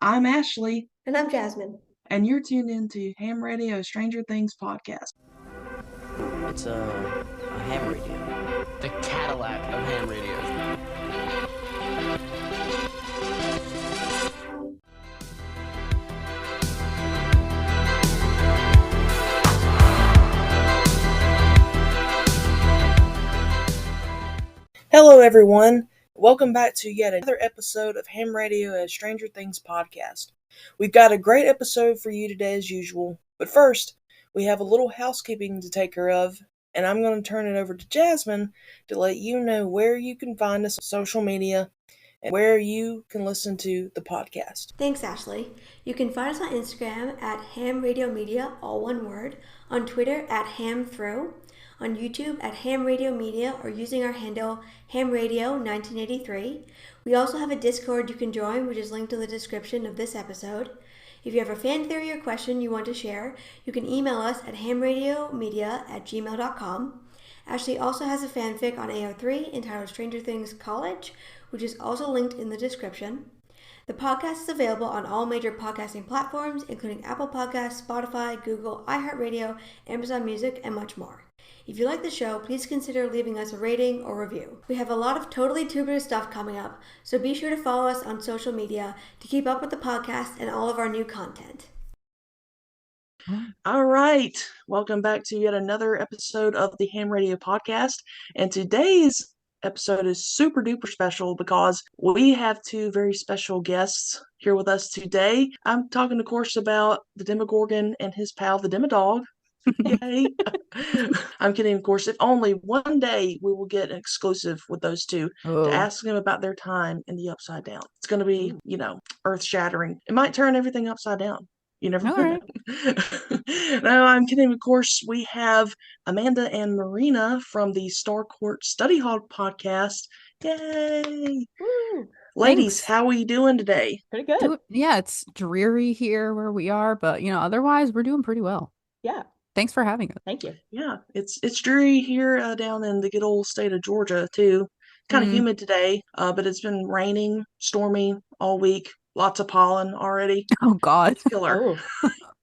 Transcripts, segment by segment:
I'm Ashley, And I'm Jasmin. and you're tuned into Ham Radio Stranger Things podcast. It's a ham radio. The Cadillac of ham radios. Hello, everyone. Welcome back to yet another episode of Ham Radio as Stranger Things podcast. We've got a great episode for you today as usual, but first, we have a little housekeeping to take care of, and I'm going to turn it over to Jasmin to let you know where you can find us on social media and where you can listen to the podcast. Thanks, Ashley. You can find us on Instagram at Ham Radio Media, all one word, on Twitter at HamThrough, on YouTube at Ham Radio Media, or using our handle HamRadio1983. We also have a Discord you can join, which is linked in the description of this episode. If you have a fan theory or question you want to share, you can email us at hamradiomedia@gmail.com. Ashley also has a fanfic on AO3 entitled Stranger Things College, which is also linked in the description. The podcast is available on all major podcasting platforms, including Apple Podcasts, Spotify, Google, iHeartRadio, Amazon Music, and much more. If you like the show, please consider leaving us a rating or review. We have a lot of totally tubular stuff coming up, so be sure to follow us on social media to keep up with the podcast and all of our new content. All right. Welcome back to yet another episode of the Ham Radio podcast. And today's episode is super duper special because we have two very special guests here with us today. I'm talking, of course, about the Demogorgon and his pal, the Demodog. Yay. I'm kidding, of course. If only one day we will get an exclusive with those two to ask them about their time in the Upside Down. It's going to be, earth-shattering. It might turn everything upside down. You never know. No, I'm kidding. Of course, we have Amanda and Marina from the Starcourt Study Hall Podcast. Yay! Woo. Ladies, Thanks. how are you doing today? Pretty good. Yeah, it's dreary here where we are, but otherwise we're doing pretty well. Yeah. Thanks for having us. Thank you. Yeah, it's dreary here down in the good old state of Georgia too. Kind of humid today, but it's been raining, stormy all week. Lots of pollen already. Oh God. It's killer.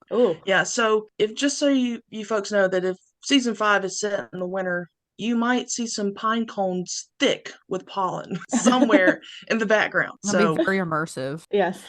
Oh. Yeah, so you folks know that if season 5 is set in the winter, you might see some pine cones thick with pollen somewhere in the background. That'll be very immersive. Yes.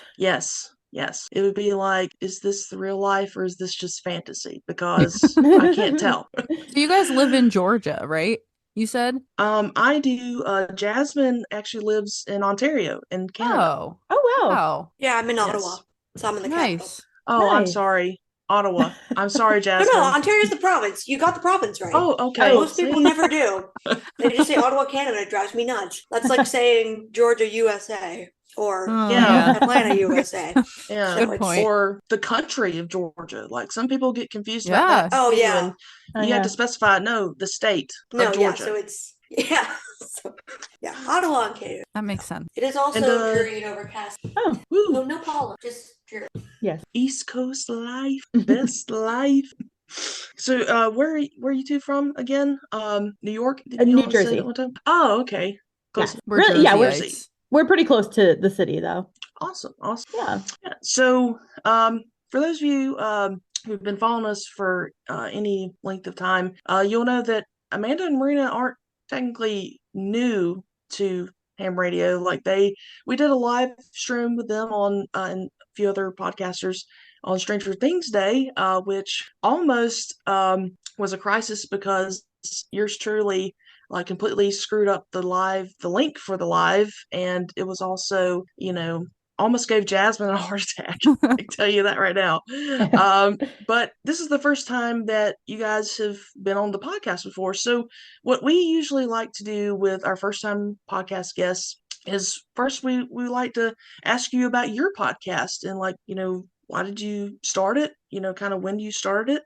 Yes. It would be like, is this the real life or is this just fantasy? Because I can't tell. So you guys live in Georgia, right? You said? I do. Jasmin actually lives in Ontario in Canada. Oh, wow. Wow. Yeah, I'm in Yes. Ottawa, so I'm in the capital. Nice. Oh, I'm Nice. sorry. Ottawa. I'm sorry, Jasmin. No, Ontario's the province. You got the province right. Oh, okay. Most people never do. They just say Ottawa, Canada. It drives me nuts. That's like saying Georgia, USA, or Yeah. Atlanta, USA. Yeah. So Good it's- point. Or the country of Georgia. Like some people get confused about Yeah. that. Oh, too, yeah. and you have to specify, no, the state No, of yeah. Georgia. So it's Ottawa and Canada. That makes sense. It is also And, dreary and overcast. Oh, Woo. No pollen, just dreary. yes. East Coast life, best life. So, where are you two from again? New York? Did New y'all say Jersey. that one time? Oh, okay. Close. Yeah. We're Really? Yeah, Jerseyites. We're pretty close to the city, though. Awesome. Yeah. Yeah. So, for those of you who've been following us for any length of time, you'll know that Amanda and Marina aren't technically new to ham radio. Like we did a live stream with them on and a few other podcasters on Stranger Things Day, which almost was a crisis because yours truly like completely screwed up the link for the live, and it was also almost gave Jasmin a heart attack. I can tell you that right now. But this is the first time that you guys have been on the podcast before. So what we usually like to do with our first time podcast guests is first we like to ask you about your podcast and why did you start it? Kind of when you started it,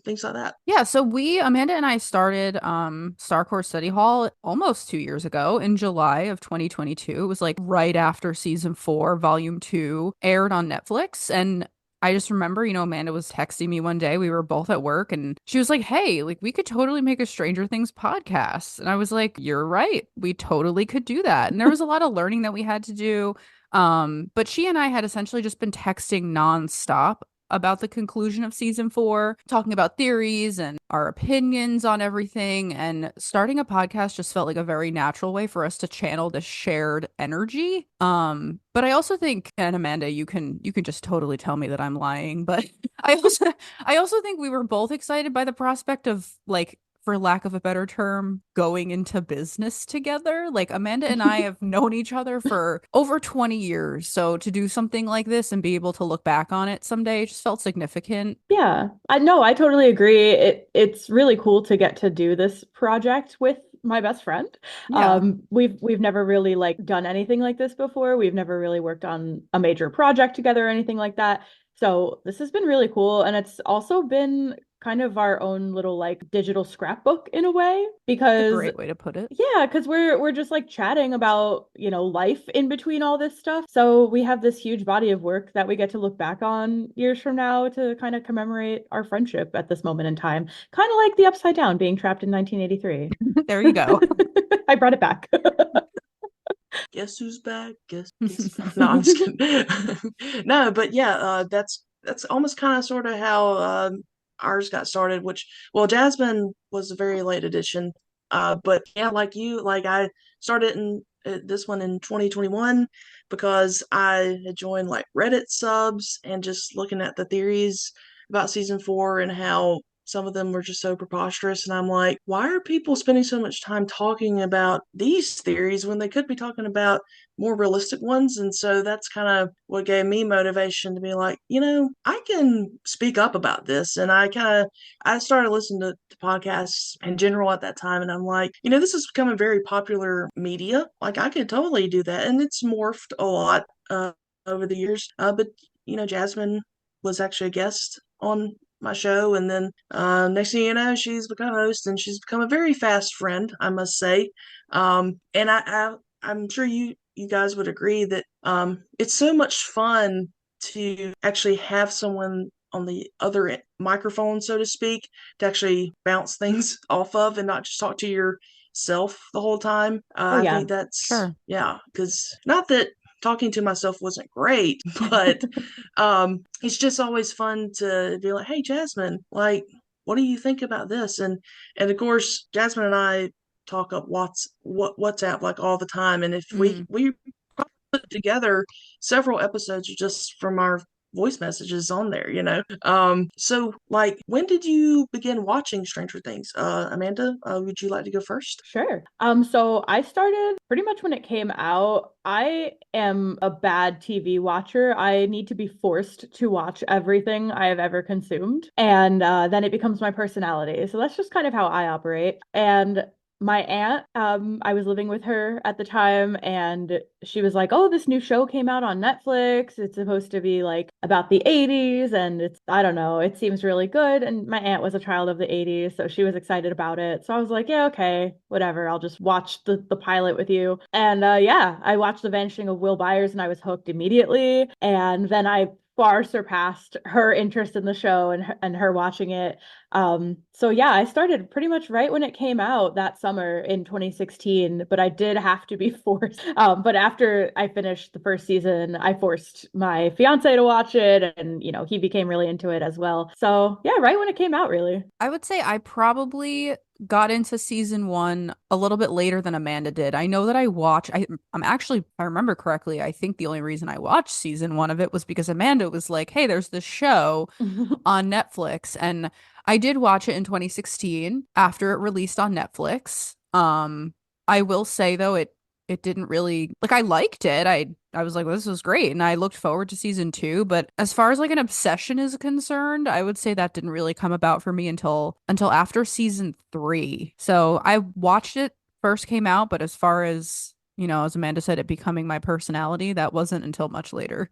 things like that. Yeah, so Amanda and I started Starcourt Study Hall almost 2 years ago in July of 2022. It was like right after season 4, volume 2 aired on Netflix. And I just remember, Amanda was texting me one day. We were both at work and she was like, hey, like we could totally make a Stranger Things podcast. And I was like, you're right. We totally could do that. And there was a lot of learning that we had to do. But she and I had essentially just been texting nonstop about the conclusion of season 4, talking about theories and our opinions on everything. And starting a podcast just felt like a very natural way for us to channel this shared energy. But I also think, and Amanda, you can just totally tell me that I'm lying, but I also think we were both excited by the prospect of, like, for lack of a better term, going into business together. Like, Amanda and I have known each other for over 20 years. So to do something like this and be able to look back on it someday just felt significant. Yeah, I know, I totally agree. It's really cool to get to do this project with my best friend. Yeah. We've never really like done anything like this before. We've never really worked on a major project together or anything like that. So this has been really cool, and it's also been kind of our own little like digital scrapbook in a way, A because great way to put it. yeah, because we're just like chatting about, life in between all this stuff. So we have this huge body of work that we get to look back on years from now to kind of commemorate our friendship at this moment in time. Kind of like the Upside Down being trapped in 1983. There you go. I brought it back. Guess who's back? Guess no, I'm just kidding. No, but yeah, that's almost kind of sort of how ours got started. Which, well, Jasmin was a very late addition, but yeah, like you, like I started in this one in 2021 because I had joined like Reddit subs and just looking at the theories about season 4 and how some of them were just so preposterous. And I'm like, why are people spending so much time talking about these theories when they could be talking about more realistic ones? And so that's kind of what gave me motivation to be like, I can speak up about this. And I started listening to podcasts in general at that time. And I'm like, this is becoming very popular media. Like, I could totally do that. And it's morphed a lot over the years. But, Jasmin was actually a guest on my show, and then next thing you know, she's become a host, and she's become a very fast friend, I must say. And I'm sure you guys would agree that it's so much fun to actually have someone on the other microphone, so to speak, to actually bounce things off of and not just talk to yourself the whole time. Oh I yeah. think that's Sure. yeah, because not that talking to myself wasn't great, but it's just always fun to be like, hey, Jasmin, like, what do you think about this? And of course, Jasmin and I talk up WhatsApp like all the time, and if we Mm. we put together several episodes just from our voice messages on there, so like, when did you begin watching Stranger Things? Amanda, would you like to go first? Sure. So I started pretty much when it came out. I am a bad TV watcher. I need to be forced to watch everything I have ever consumed, and then it becomes my personality. So that's just kind of how I operate. And my aunt, I was living with her at the time, and she was like, "Oh, this new show came out on Netflix. It's supposed to be like about the 80s, and I don't know, it seems really good." And my aunt was a child of the 80s, so she was excited about it. So I was like, "Yeah, okay, whatever. I'll just watch the pilot with you." And yeah, I watched The Vanishing of Will Byers, and I was hooked immediately. And then I far surpassed her interest in the show and her watching it. So yeah, I started pretty much right when it came out that summer in 2016, but I did have to be forced. But after I finished the first season, I forced my fiance to watch it, and he became really into it as well. So yeah, right when it came out, really. I would say I probably got into season 1 a little bit later than Amanda did. I know that I'm actually, if I remember correctly, I think the only reason I watched season 1 of it was because Amanda was like, hey, there's this show on Netflix. And I did watch it in 2016 after it released on Netflix. I will say though, it didn't really, like, I liked it. I was like, well, this was great, and I looked forward to season 2. But as far as like an obsession is concerned, I would say that didn't really come about for me until after season 3. So I watched it first came out, but as far as as Amanda said, it becoming my personality, that wasn't until much later.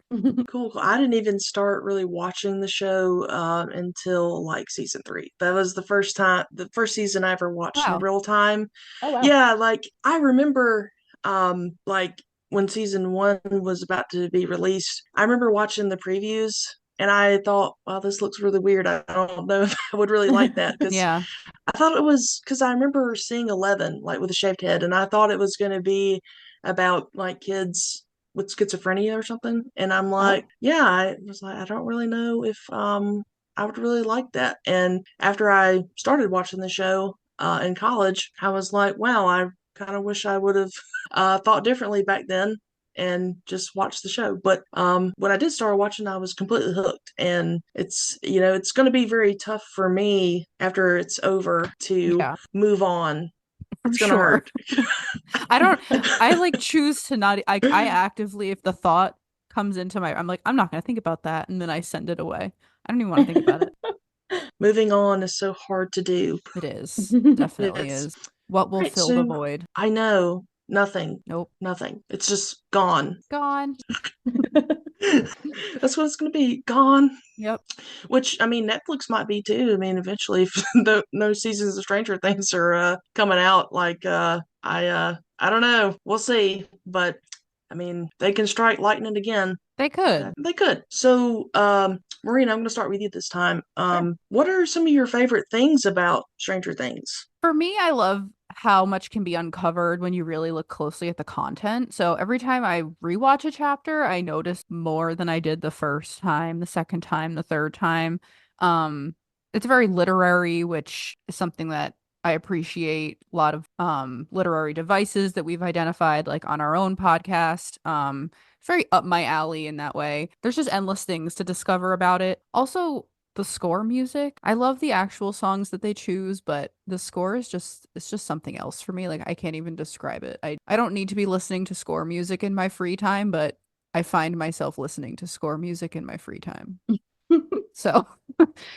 Cool. I didn't even start really watching the show until like season 3. That was the first season I ever watched in Wow. real time. Oh wow. Yeah, like I remember like when season 1 was about to be released, I remember watching the previews and I thought, wow, this looks really weird. I don't know if I would really like that because Yeah. I thought it was because I remember seeing 11 like with a shaved head, and I thought it was going to be about like kids with schizophrenia or something. And I'm like, yeah, I was like, I don't really know if I would really like that. And after I started watching the show in college, I was like, wow, I kind of wish I would have thought differently back then and just watched the show. But when I did start watching, I was completely hooked. And it's going to be very tough for me after it's over to Yeah, move on. for It's going to sure. hurt. I like choose to not, I actively, if the thought comes into I'm like, I'm not going to think about that. And then I send it away. I don't even want to think about it. Moving on is so hard to do. It is. Definitely It's is. What will right. fill the So void? I know nothing. Nope. Nothing. It's just gone. Gone. That's what it's going to be. Gone. Yep. Which, I mean, Netflix might be too. I mean, eventually, if no seasons of Stranger Things are coming out, like I don't know. We'll see. But I mean, they can strike lightning again. They could. They could. So, Marina, I'm going to start with you this time. Sure. What are some of your favorite things about Stranger Things? For me, I love how much can be uncovered when you really look closely at the content. So every time I rewatch a chapter, I notice more than I did the first time, the second time, the third time. It's very literary, which is something that I appreciate. A lot of literary devices that we've identified, like on our own podcast. It's very up my alley in that way. There's just endless things to discover about it. Also, the score music. I love the actual songs that they choose, but the score is it's just something else for me. Like I can't even describe it. I don't need to be listening to score music in my free time, but I find myself listening to score music in my free time. So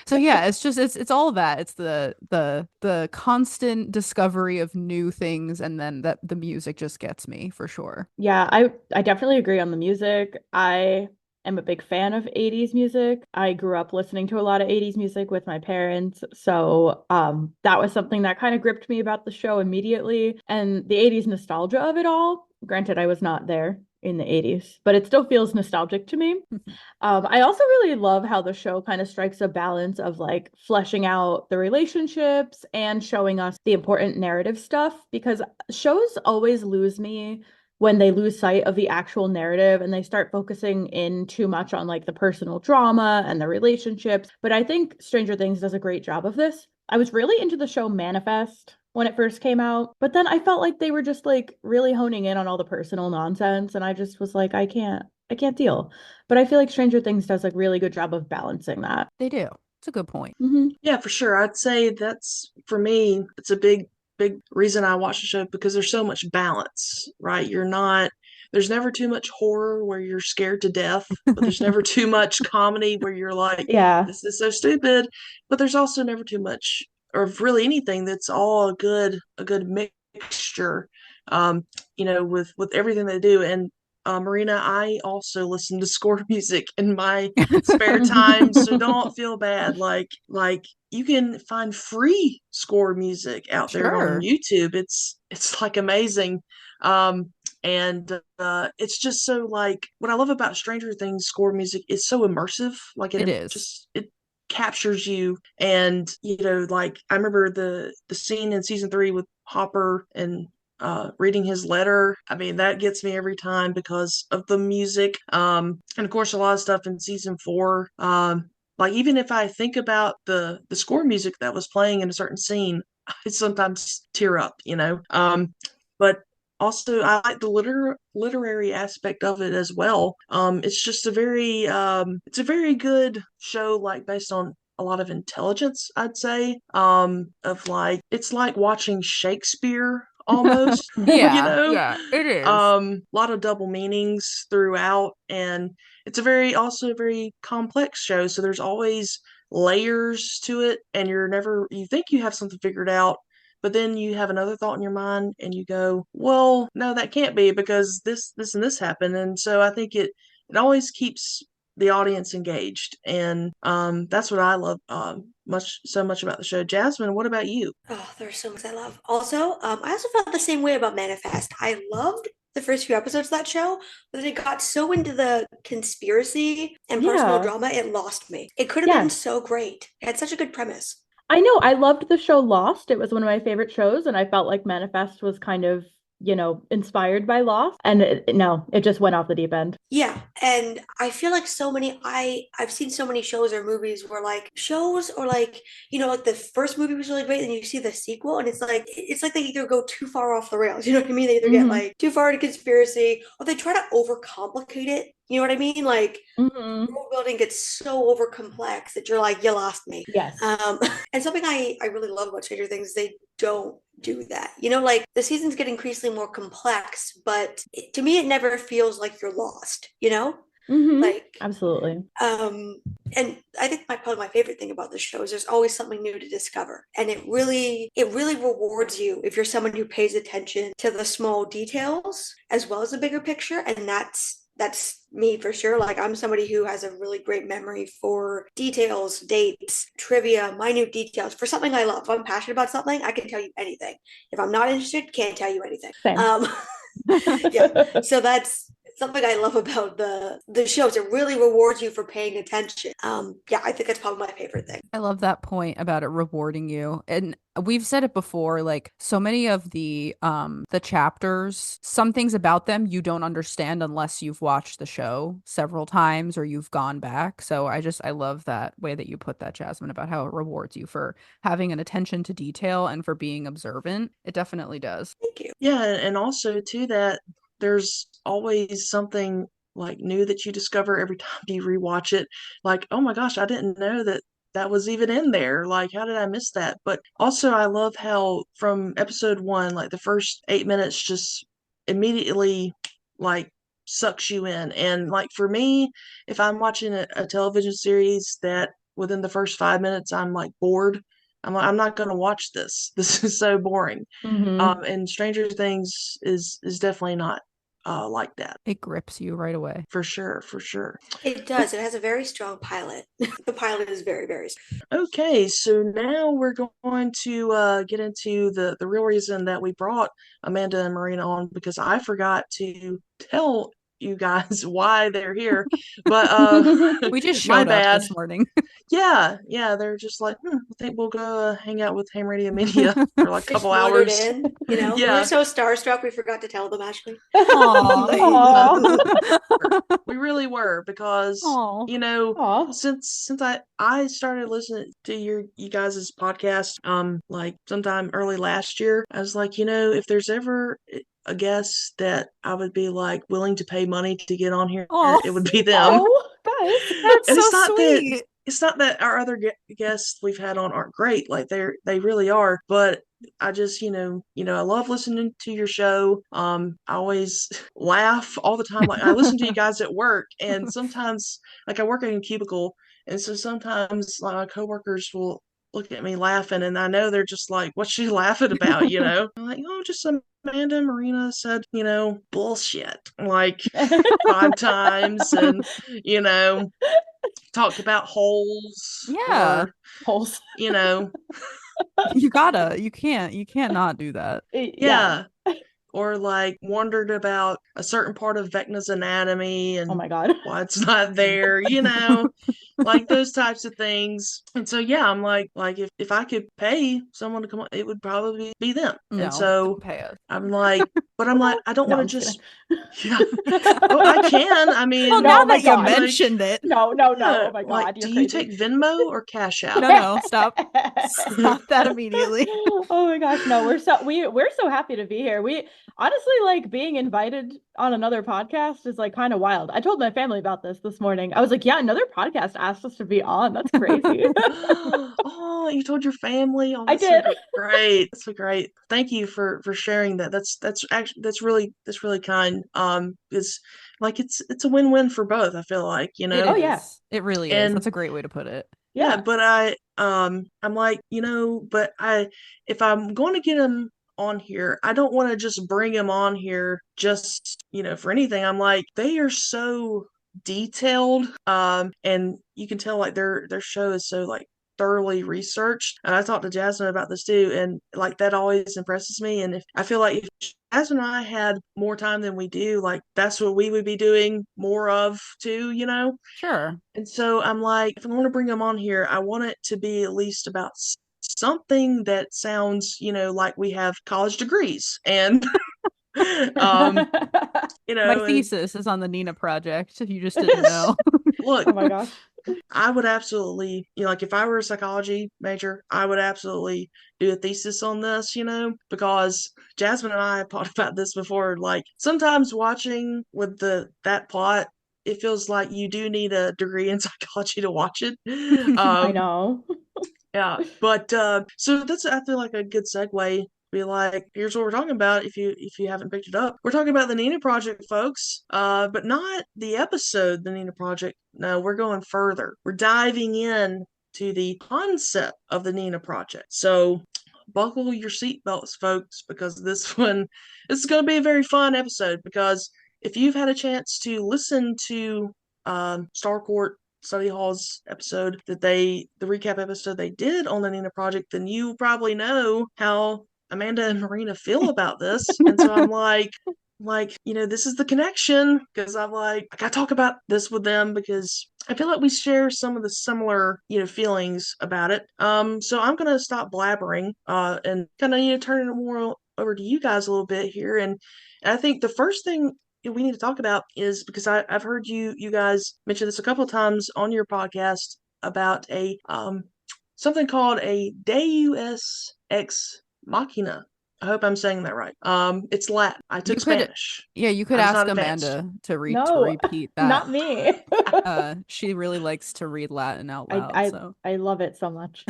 so yeah, it's all of that. It's the constant discovery of new things, and then that the music just gets me for sure. Yeah, I definitely agree on the music. I am a big fan of 80s music. I grew up listening to a lot of 80s music with my parents. So that was something that kind of gripped me about the show immediately. And the 80s nostalgia of it all. Granted, I was not there in the 80s, but it still feels nostalgic to me. I also really love how the show kind of strikes a balance of like fleshing out the relationships and showing us the important narrative stuff, because shows always lose me when they lose sight of the actual narrative and they start focusing in too much on like the personal drama and the relationships. But I think Stranger Things does a great job of this. I was really into the show Manifest when it first came out, but then I felt like they were just like really honing in on all the personal nonsense, and I just was like, I can't deal. But I feel like Stranger Things does a really good job of balancing that. They do. It's a good point. Mm-hmm. Yeah, for sure. I'd say that's, for me, it's a big reason I watch the show, because there's so much balance, right? There's never too much horror where you're scared to death, but there's never too much comedy where you're like, Yeah. this is so stupid. But there's also never too much, or really anything, that's all a good mixture, with everything they do. And Marina, I also listen to score music in my spare time, so don't feel bad. Like you can find free score music out there on Sure. YouTube. It's like amazing. And it's just so, like, what I love about Stranger Things score music is so immersive. Like It is. it captures you. And like I remember the scene in season 3 with Hopper and reading his letter. I mean, that gets me every time because of the music. And of course, a lot of stuff in season 4. Like, even if I think about the score music that was playing in a certain scene, I sometimes tear up. But also, I like the literary aspect of it as well. It's just it's a very good show, like based on a lot of intelligence, I'd say. Of like, it's like watching Shakespeare almost. Yeah, it is. A lot of double meanings throughout, and it's also a very complex show. So there's always layers to it, and you think you have something figured out, but then you have another thought in your mind and you go, well, no, that can't be, because this and this happened. And so I think it always keeps the audience engaged. And that's what I love so much about the show. Jasmin, what about you? Oh, there's so much I love. Also, I also felt the same way about Manifest. I loved the first few episodes of that show, but then it got so into the conspiracy and personal drama, it lost me. It could have been so great. It had such a good premise. I know. I loved the show Lost. It was one of my favorite shows, and I felt like Manifest was kind of inspired by Lost. And it just went off the deep end. Yeah, and I feel like I've seen so many shows or movies where like like the first movie was really great, and you see the sequel, and it's like they either go too far off the rails, you know what I mean? They either get like too far into conspiracy, or they try to overcomplicate it. You know what I mean? Like world building gets so over complex that you're like, you lost me. Yes. And something I really love about Stranger Things, they don't do that. Like the seasons get increasingly more complex, but to me, it never feels like you're lost, Like absolutely. And I think probably my favorite thing about the show is there's always something new to discover. And it really rewards you if you're someone who pays attention to the small details as well as the bigger picture. And that's me for sure. Like I'm somebody who has a really great memory for details, dates, trivia, minute details for something I love. If I'm passionate about something, I can tell you anything. If I'm not interested, can't tell you anything. Yeah. So that's something I love about the shows. It really rewards you for paying attention. Yeah, I think that's probably my favorite thing. I love that point about it rewarding you. And we've said it before, like so many of the chapters, some things about them you don't understand unless you've watched the show several times or you've gone back. So I love that way that you put that, Jasmin, about how it rewards you for having an attention to detail and for being observant. It definitely does. Thank you. Yeah, and also too that there's always something like new that you discover every time you rewatch it. Like, oh my gosh, I didn't know that was even in there. Like, how did I miss that? But also, I love how from episode 1, like the first 8 minutes just immediately like sucks you in. And like for me, if I'm watching a television series that within the first 5 minutes I'm like bored, I'm like, I'm not going to watch this. This is so boring. And Stranger Things is definitely not like that. It grips you right away. For sure. It does. It has a very strong pilot. The pilot is very, very strong. Okay, so now we're going to get into the real reason that we brought Amanda and Marina on, because I forgot to tell you guys why they're here. But we just showed up this morning. Yeah, they're just like, I think we'll go hang out with Ham Radio Media for like a couple hours. In, Yeah. We were so starstruck we forgot to tell them, actually. We really were, because since I started listening to you guys' podcast like sometime early last year, I was like, if there's ever a guest that I would be like willing to pay money to get on here, it would be them. Guys, that's and so sweet. It's not that our other guests we've had on aren't great. Like they really are. But I just, I love listening to your show. I always laugh all the time. Like I listen to you guys at work, and sometimes like I work in a cubicle, and so sometimes like my coworkers will look at me laughing, and I know they're just like, what's she laughing about? I'm like, just Amanda and Marina said, bullshit like 5 times, and talked about holes. Yeah. Holes. you can't not do that. Yeah. Or like wondered about a certain part of Vecna's anatomy and oh my god, why it's not there, like those types of things. And so I'm like if I could pay someone to come on, it would probably be them. No, and so pay us. I'm like, I don't want to just I can. I mean, well, now that you mentioned it. No. Oh my god. Like, do you take Venmo or Cash App? No, stop that immediately. Oh my gosh, no, we're so happy to be here. We honestly, like, being invited on another podcast is like kind of wild. I told my family about this morning. I was like, yeah, another podcast asked us to be on. That's crazy. Oh, you told your family? Oh, I did. So great. That's so great. Thank you for sharing that. That's really kind. It's like it's a win-win for both, I feel like, Oh yeah. It really is. That's a great way to put it. Yeah, but I'm like, but if I'm going to get him on here, I don't want to just bring him on here just, for anything. I'm like, they are so detailed, and you can tell like their show is so like thoroughly researched. And I talked to Jasmin about this too, and like that always impresses me. And I feel like if Jasmin and I had more time than we do, like that's what we would be doing more of too, Sure. And so I'm like, if I want to bring him on here, I want it to be at least about something that sounds, like we have college degrees. And um, My and thesis is on the Nina project, if you just didn't know. look, Oh my gosh. I would absolutely, like if I were a psychology major, I would absolutely do a thesis on this, because Jasmin and I have talked about this before. Like sometimes watching with that plot, it feels like you do need a degree in psychology to watch it. I know. Yeah, but so that's I feel like a good segue. Be like, here's what we're talking about. If you haven't picked it up, we're talking about the Nina Project, folks. But not the episode, the Nina Project. No, we're going further. We're diving in to the concept of the Nina Project. So buckle your seatbelts, folks, because this is going to be a very fun episode. Because if you've had a chance to listen to Starcourt Study Hall's episode the recap episode they did on the Nina Project, then you probably know how Amanda and Marina feel about this. And so I'm like, this is the connection because I'm like, I gotta talk about this with them because I feel like we share some of the similar, feelings about it. So I'm gonna stop blabbering, and kind of, turn it more over to you guys a little bit here. And I think the first thing we need to talk about is because I've heard you guys mention this a couple of times on your podcast about a something called a Deus ex machina. I hope I'm saying that right. It's Latin. I took Spanish. You could I was ask not advanced. Amanda to No, repeat that. not me. She really likes to read Latin out loud. I love it so much.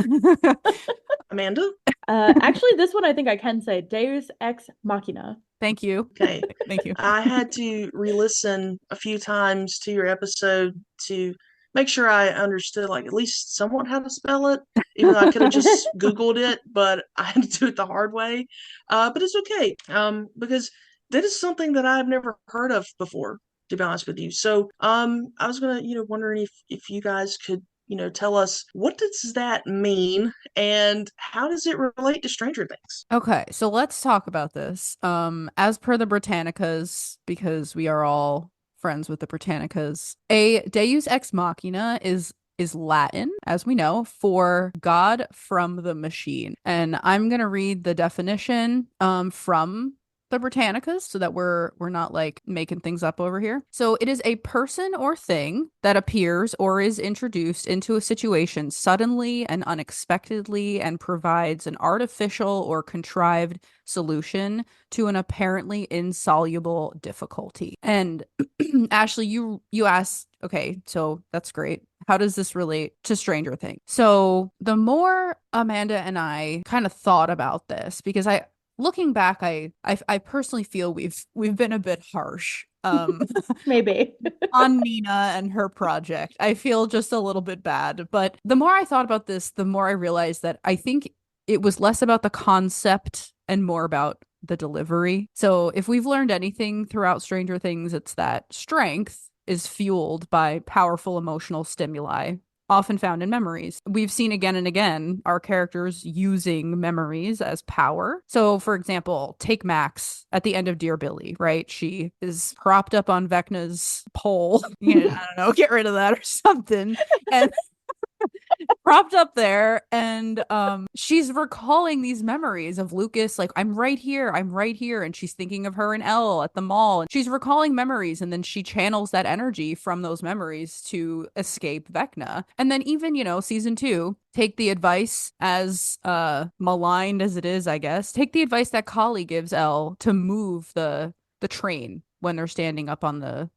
Amanda? Actually, this one I think I can say Deus ex machina. Thank you. Okay. Thank you. I had to re-listen a few times to your episode to make sure I understood, like, at least somewhat how to spell it, even though I could have just Googled it, but I had to do it the hard way. But it's okay, because that is something that I've never heard of before, to be honest with you. So I was gonna, wondering if you guys could, tell us what does that mean and how does it relate to Stranger Things? Okay, so let's talk about this. As per the Britannicas, because we are all friends with the Britannicas, a Deus ex machina is Latin, as we know, for God from the machine. And I'm gonna read the definition from the Britannicas so that we're not like making things up over here. So it is a person or thing that appears or is introduced into a situation suddenly and unexpectedly and provides an artificial or contrived solution to an apparently insoluble difficulty. And Ashley, you asked, okay, so that's great. How does this relate to Stranger Things? So the more Amanda and I kind of thought about this, because looking back, I personally feel we've been a bit harsh. Maybe on Nina and her project. I feel just a little bit bad. But the more I thought about this, the more I realized that I think it was less about the concept and more about the delivery. So if we've learned anything throughout Stranger Things, it's that strength is fueled by powerful emotional stimuli, often found in memories. We've seen again and again our characters using memories as power. So, for example, take Max at the end of Dear Billy, right? She is propped up on Vecna's pole. I don't know, get rid of that or something. And propped up there, and she's recalling these memories of Lucas, like, I'm right here, and she's thinking of her and Elle at the mall, and she's recalling memories, and then she channels that energy from those memories to escape Vecna. And then even, season 2, take the advice, as maligned as it is, I guess, take the advice that Kali gives Elle to move the train when they're standing up on that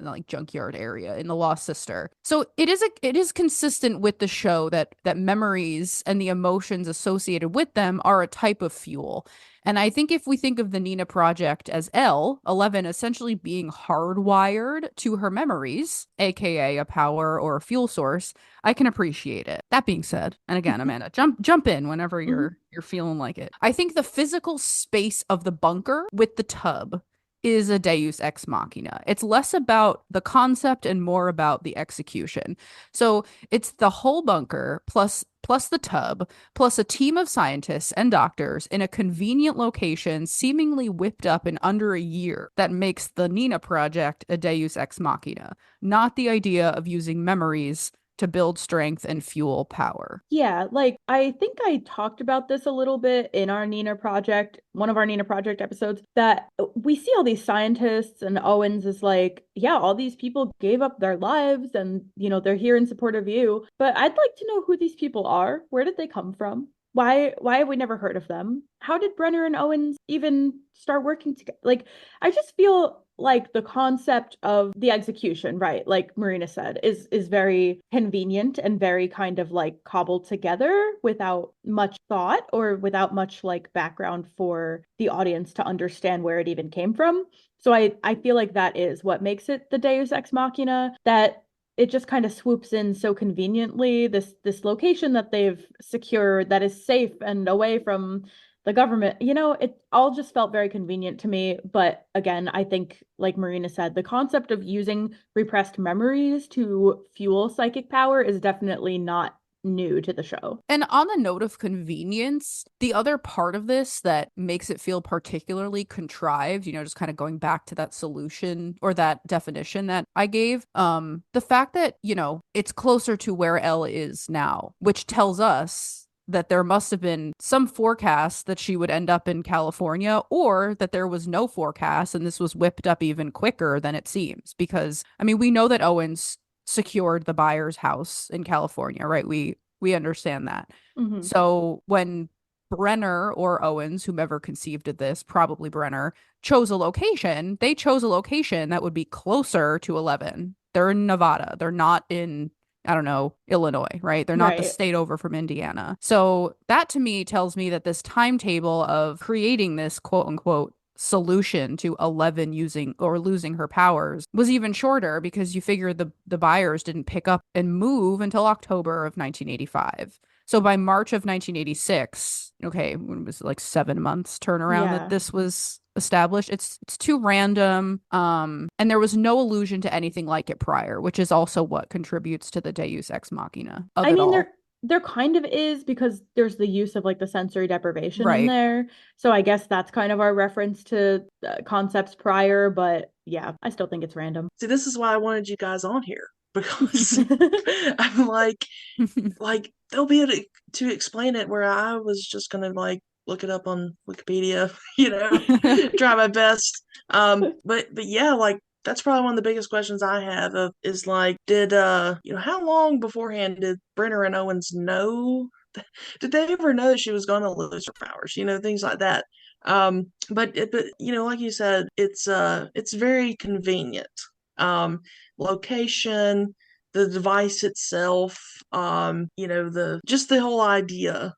like junkyard area in The Lost Sister. So it is consistent with the show that memories and the emotions associated with them are a type of fuel. And I think if we think of the Nina Project as 11 essentially being hardwired to her memories, aka a power or a fuel source, I can appreciate it. That being said, and again, Amanda, jump in whenever you're feeling like it. I think the physical space of the bunker with the tub is a Deus ex machina. It's less about the concept and more about the execution. So it's the whole bunker plus the tub plus a team of scientists and doctors in a convenient location seemingly whipped up in under a year that makes the Nina Project a Deus ex machina, not the idea of using memories to build strength and fuel power. Yeah, like I think I talked about this a little bit in our Nina Project, one of our Nina Project episodes, that we see all these scientists and Owens is like, yeah, all these people gave up their lives and, they're here in support of you. But I'd like to know who these people are. Where did they come from? Why have we never heard of them? How did Brenner and Owens even start working together? Like, I just feel like the concept of the execution, right, like Marina said, is very convenient and very kind of like cobbled together without much thought or without much like background for the audience to understand where it even came from. So I feel like that is what makes it the Deus Ex Machina, that it just kind of swoops in so conveniently, this location that they've secured that is safe and away from the government. It all just felt very convenient to me. But again, I think, like Marina said, the concept of using repressed memories to fuel psychic power is definitely not new to the show. And on the note of convenience, the other part of this that makes it feel particularly contrived, just kind of going back to that solution or that definition that I gave, the fact that, it's closer to where Elle is now, which tells us that there must have been some forecast that she would end up in California, or that there was no forecast and this was whipped up even quicker than it seems. Because, we know that Owens secured the buyer's house in California, right? We understand that. Mm-hmm. So when Brenner or Owens, whomever conceived of this, probably Brenner, chose a location, they chose a location that would be closer to 11. They're in Nevada. They're not in, I don't know, Illinois, right? They're not the state over from Indiana. So that to me tells me that this timetable of creating this quote unquote solution to 11 using or losing her powers was even shorter, because you figure the buyers didn't pick up and move until October of 1985. So by March of 1986, okay, when it was like 7 months turnaround that this was established, it's too random, and there was no allusion to anything like it prior, which is also what contributes to the Deus Ex Machina of it all. There kind of is, because there's the use of like the sensory deprivation in there. So I guess that's kind of our reference to concepts prior. But yeah, I still think it's random. See, this is why I wanted you guys on here, because I'm like they'll be able to explain it, where I was just going to like look it up on Wikipedia, try my best. But yeah, like, that's probably one of the biggest questions I have is like, did how long beforehand did Brenner and Owens know? Did they ever know that she was going to lose her powers? Things like that. But like you said, it's very convenient. Location, the device itself, the whole idea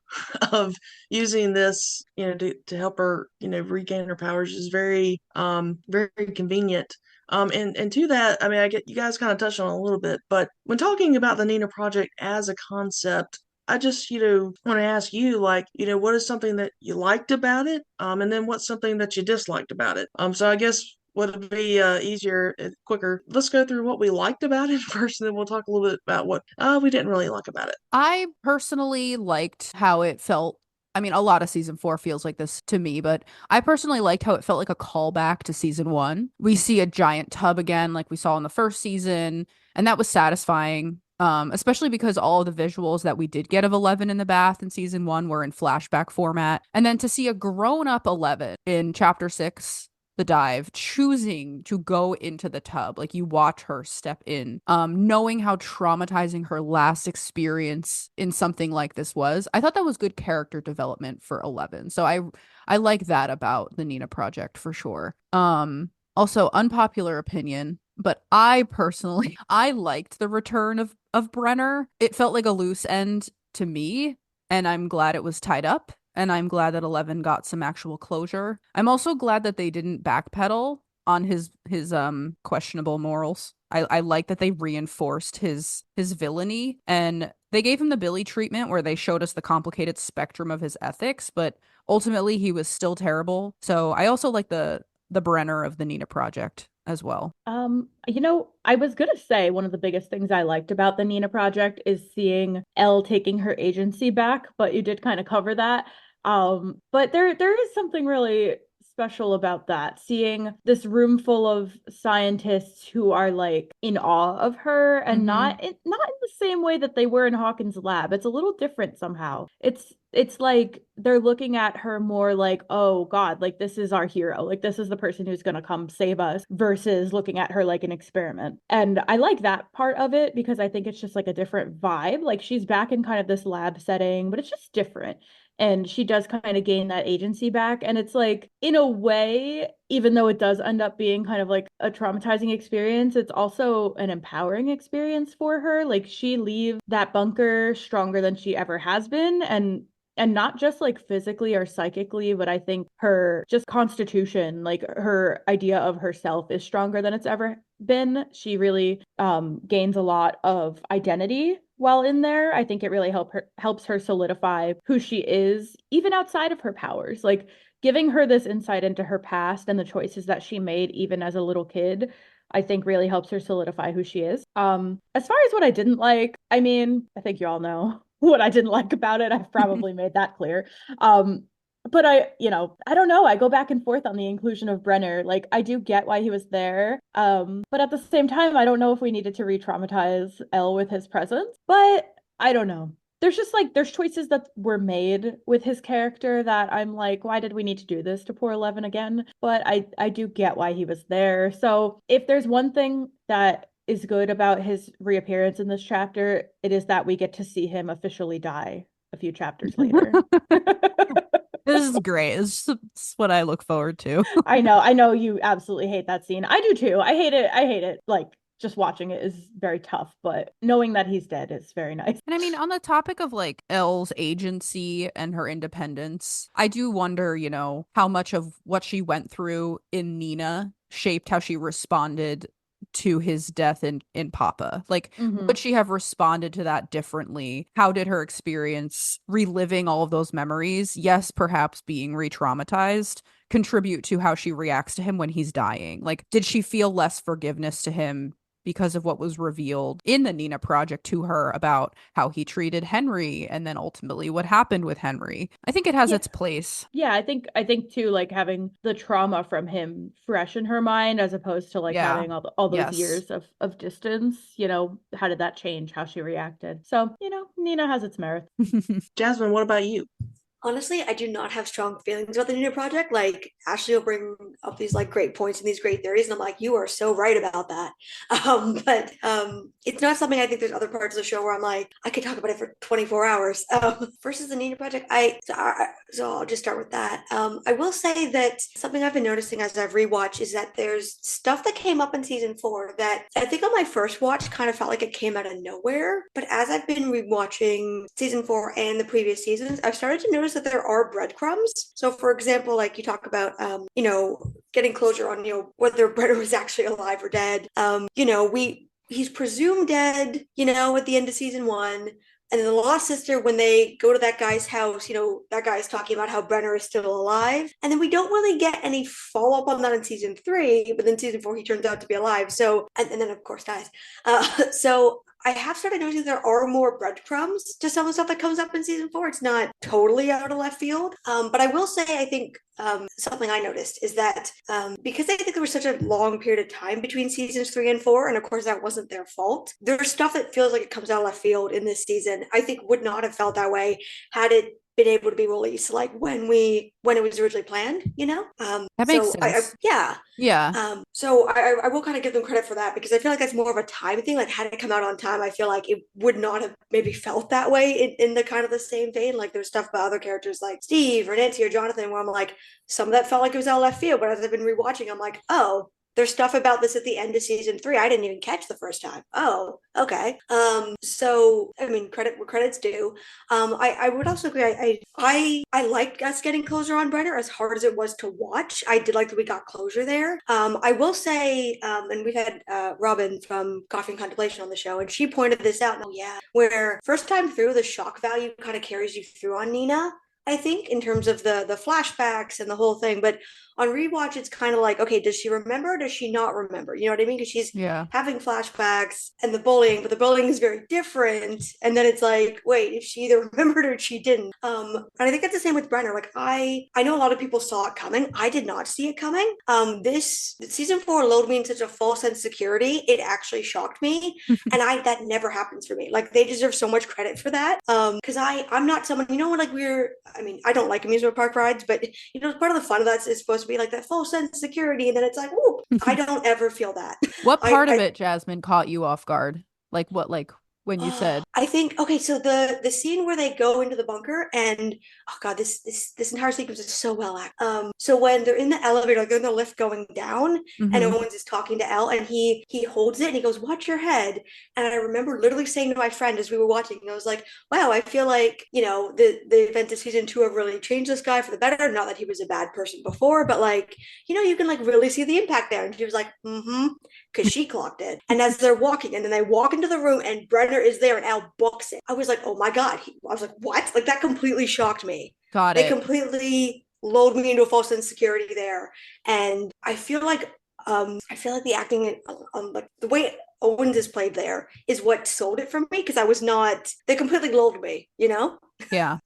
of using this, to help her, regain her powers is very, very convenient. And to that, I get you guys kind of touched on it a little bit, but when talking about the Nina Project as a concept, I just, want to ask you, like, what is something that you liked about it? And then what's something that you disliked about it? So I guess would it be easier, quicker? Let's go through what we liked about it first, and then we'll talk a little bit about what we didn't really like about it. I personally liked how it felt. A lot of season 4 feels like this to me, but I personally liked how it felt like a callback to season 1. We see a giant tub again, like we saw in the first season, and that was satisfying. Especially because all of the visuals that we did get of 11 in the bath in season 1 were in flashback format. And then to see a grown-up 11 in chapter 6, the dive, choosing to go into the tub, like you watch her step in, knowing how traumatizing her last experience in something like this was, I thought that was good character development for 11. So I like that about the Nina Project for sure. Also, unpopular opinion, but I personally liked the return of Brenner. It felt like a loose end to me, and I'm glad it was tied up. And I'm glad that 11 got some actual closure. I'm also glad that they didn't backpedal on his questionable morals. I like that they reinforced his villainy, and they gave him the Billy treatment, where they showed us the complicated spectrum of his ethics, but ultimately he was still terrible. So I also like the Brenner of the Nina Project as well. I was gonna say one of the biggest things I liked about the Nina Project is seeing Elle taking her agency back, but you did kind of cover that. But there is something really special about that, seeing this room full of scientists who are like in awe of her, and not in the same way that they were in Hawkins' lab. It's a little different somehow. It's like they're looking at her more like, oh God, like this is our hero. Like this is the person who's going to come save us versus looking at her like an experiment. And I like that part of it because I think it's just like a different vibe. Like she's back in kind of this lab setting, but it's just different. And she does kind of gain that agency back. And it's like, in a way, even though it does end up being kind of like a traumatizing experience, it's also an empowering experience for her. Like she leaves that bunker stronger than she ever has been. And not just like physically or psychically, but I think her just constitution, like her idea of herself is stronger than it's ever been. She really gains a lot of identity while in there. I think it really helps her solidify who she is, even outside of her powers. Like giving her this insight into her past and the choices that she made even as a little kid, I think really helps her solidify who she is. As far as what I didn't like, I mean, I think you all know what I didn't like about it. I've probably made that clear. But I don't know. I go back and forth on the inclusion of Brenner. Like, I do get why he was there. But at the same time, I don't know if we needed to re-traumatize Elle with his presence. But I don't know. There's just like, there's choices that were made with his character that I'm like, why did we need to do this to poor Eleven again? But I do get why he was there. So if there's one thing that is good about his reappearance in this chapter, it is that we get to see him officially die a few chapters later. This is great. It's what I look forward to. I know you absolutely hate that scene. I do too. I hate it. Like, just watching it is very tough, but knowing that he's dead is very nice. And I mean, on the topic of like Elle's agency and her independence, I do wonder, how much of what she went through in Nina shaped how she responded to his death in Papa. Like, would she have responded to that differently? How did her experience reliving all of those memories, yes, perhaps being re-traumatized, contribute to how she reacts to him when he's dying? Like, did she feel less forgiveness to him because of what was revealed in the Nina project to her about how he treated Henry and then ultimately what happened with Henry? I think it has its place. Yeah, I think too, like having the trauma from him fresh in her mind as opposed to like having all those years of distance, how did that change how she reacted? So, Nina has its merit. Jasmin, what about you? Honestly, I do not have strong feelings about the Nina project. Like, Ashley will bring up these like great points and these great theories, and I'm like, you are so right about that. But it's not something. I think there's other parts of the show where I'm like, I could talk about it for 24 hours. Versus the Nina project, so I'll just start with that. I will say that something I've been noticing as I've rewatched is that there's stuff that came up in season 4 that I think on my first watch kind of felt like it came out of nowhere. But as I've been rewatching season 4 and the previous seasons, I've started to notice that there are breadcrumbs. So for example, like you talk about getting closure on whether Brenner was actually alive or dead. He's presumed dead, at the end of season 1. And then the Lost Sister, when they go to that guy's house, that guy's talking about how Brenner is still alive. And then we don't really get any follow-up on that in season 3, but then season 4, he turns out to be alive. So, and then of course dies. So I have started noticing there are more breadcrumbs to some of the stuff that comes up in season 4. It's not totally out of left field. But I will say, I think something I noticed is that because I think there was such a long period of time between seasons 3 and 4, and of course that wasn't their fault, there's stuff that feels like it comes out of left field in this season. I think would not have felt that way had it been able to be released like when it was originally planned, that makes sense. So I will kind of give them credit for that, because I feel like that's more of a time thing. Like, had it come out on time, I feel like it would not have maybe felt that way in the kind of the same vein. Like, there's stuff about other characters like Steve or Nancy or Jonathan where I'm like, some of that felt like it was out of left field, but as I've been rewatching, I'm like, oh, there's stuff about this at the end of season 3 I didn't even catch the first time. Oh, okay. So I mean, credit where credit's due. I would also agree. I liked us getting closure on Brenner, as hard as it was to watch. I did like that we got closure there. I will say, and we've had Robin from Coffee and Contemplation on the show, and she pointed this out. Where first time through, the shock value kind of carries you through on Nina, I think, in terms of the flashbacks and the whole thing. But on rewatch, it's kind of like, okay, does she remember or does she not remember? You know what I mean? Because she's having flashbacks and the bullying, but the bullying is very different. And then it's like, wait, if she either remembered or she didn't. And I think that's the same with Brenner. Like I know a lot of people saw it coming. I did not see it coming. This season 4 lulled me in such a false sense of security. It actually shocked me. And that never happens for me. Like they deserve so much credit for that. Because I'm not someone, like I don't like amusement park rides, but part of the fun of that is supposed to be like that false sense of security. And then it's like, oh, I don't ever feel that. What part of it, Jasmin, caught you off guard? Like what, when you said? I think, okay, so the scene where they go into the bunker and oh god, this entire sequence is so well acted. So when they're in the elevator, like they're in the lift going down, and Owens is talking to Elle, and he holds it and he goes, "Watch your head." And I remember literally saying to my friend as we were watching, I was like, "Wow, I feel like the events of season 2 have really changed this guy for the better. Not that he was a bad person before, but like you can like really see the impact there." And she was like, "Mm-hmm," because she clocked it. And as they're walking, and then they walk into the room, and Brenner is there, and Al books it. I was like, oh my god. I was like, what? Like that completely shocked me. Got it. They completely lulled me into a false insecurity there. And I feel like the acting like the way Owens is played there is what sold it for me, because they completely lulled me, Yeah.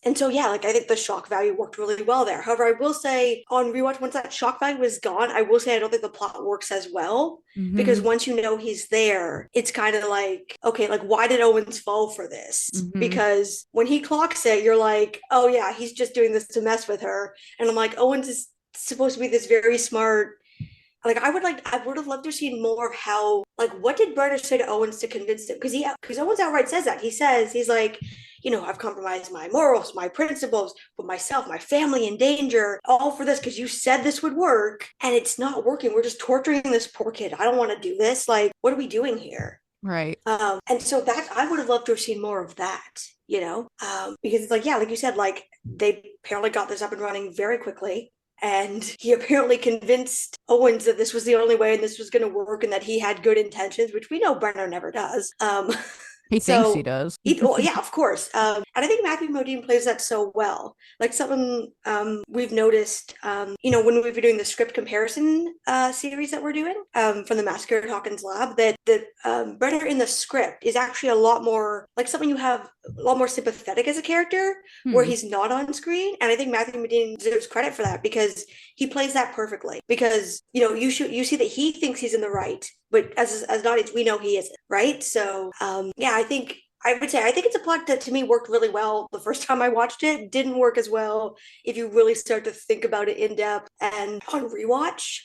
And so, yeah, like I think the shock value worked really well there. However, I will say on rewatch, once that shock value is gone, I will say I don't think the plot works as well, because once you know he's there, it's kind of like, okay, like why did Owens fall for this? Because when he clocks it, you're like, oh yeah, he's just doing this to mess with her. And I'm like, Owens is supposed to be this very smart. Like I would have loved to have seen more of how, like, what did Brenner say to Owens to convince him? Because Owens outright says that. He's like, I've compromised my morals, my principles, put myself, my family in danger, all for this because you said this would work, and it's not working. We're just torturing this poor kid. I don't want to do this. Like, what are we doing here? Right. And so that I would have loved to have seen more of that, because it's like, yeah, like you said, like they apparently got this up and running very quickly. And he apparently convinced Owens that this was the only way and this was going to work and that he had good intentions, which we know Brenner never does. He thinks he does. Yeah, of course. And I think Matthew Modine plays that so well. Like something we've noticed, when we've been doing the script comparison series that we're doing from the Massacre at Hawkins Lab, that Brenner in the script is actually a lot more like something you have a lot more sympathetic as a character, where he's not on screen. And I think Matthew Modine deserves credit for that, because he plays that perfectly. Because you see that he thinks he's in the right, but as an audience, we know he isn't, right? So I think it's a plot that to me worked really well the first time I watched it. Didn't work as well if you really start to think about it in depth and on rewatch.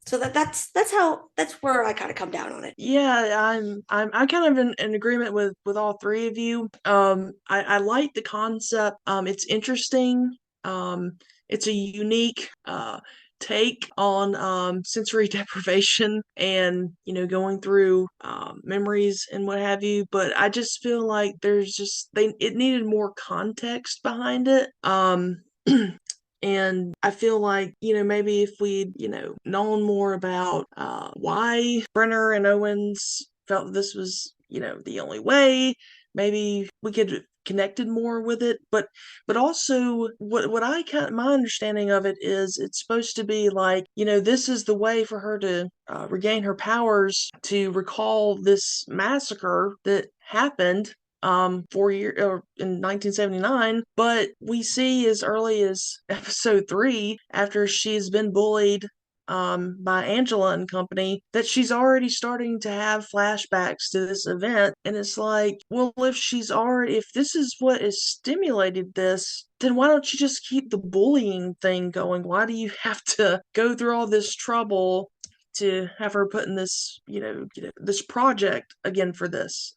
So that's where I kind of come down on it. Yeah, I'm kind of in agreement with all three of you. I like the concept. It's interesting. It's a unique take on sensory deprivation and going through memories and what have you, but I just feel like it needed more context behind it. And I feel like, maybe if we'd, known more about why Brenner and Owens felt this was, the only way, maybe we could connected more with it. But also what my understanding of it is, it's supposed to be like, this is the way for her to regain her powers to recall this massacre that happened 4 years in 1979. But we see as early as episode 3, after she's been bullied by Angela and company, that she's already starting to have flashbacks to this event. And it's like, well, if this is what has stimulated this, then why don't you just keep the bullying thing going? Why do you have to go through all this trouble to have her put in this, this project again for this?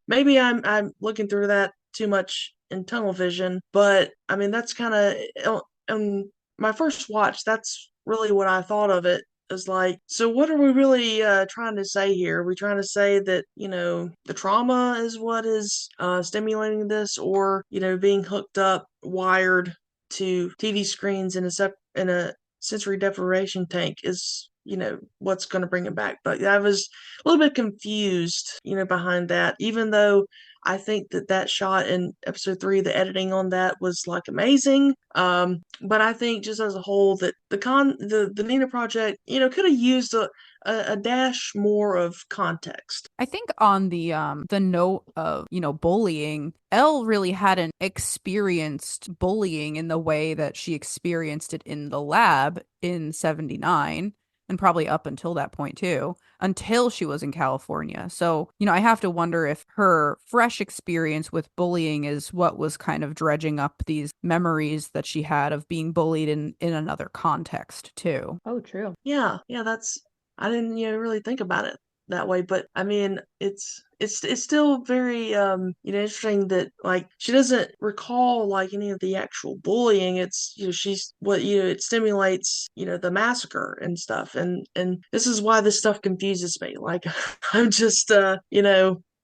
Maybe I'm looking through that too much in tunnel vision, but I mean, that's kind of on my first watch, that's really what I thought of it. Is like, so what are we really trying to say here? Are we trying to say that, the trauma is what is stimulating this, or, being hooked up, wired to TV screens in a sensory deprivation tank is what's going to bring him back. But I was a little bit confused, behind that, even though I think that shot in episode 3, the editing on that was like amazing. But I think just as a whole that the Nina project, could have used a dash more of context. I think on the note of, bullying, Elle really hadn't experienced bullying in the way that she experienced it in the lab in 79, and probably up until that point too, until she was in California. So, I have to wonder if her fresh experience with bullying is what was kind of dredging up these memories that she had of being bullied in another context too. Oh, true. Yeah, I didn't really think about it that way, but I mean it's still very interesting that like she doesn't recall like any of the actual bullying. It's she's what it stimulates the massacre and stuff, and this is why this stuff confuses me. Like I'm just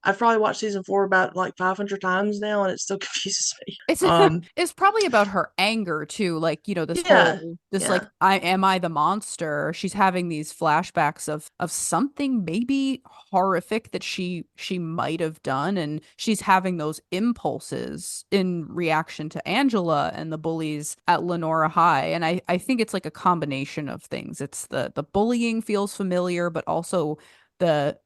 I've probably watched season 4 about like 500 times now, and it still confuses me. It's probably about her anger too, like this Yeah, whole this yeah. like I the monster. She's having these flashbacks of something maybe horrific that she might have done, and she's having those impulses in reaction to Angela and the bullies at Lenora High. And I think it's like a combination of things. It's the bullying feels familiar, but also the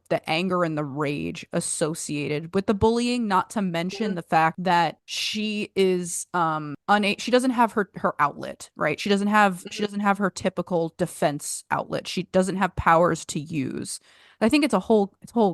the anger and the rage associated with the bullying, not to mention the fact that she is she doesn't have her outlet, right? She doesn't have her typical defense outlet. She doesn't have powers to use. I think it's a whole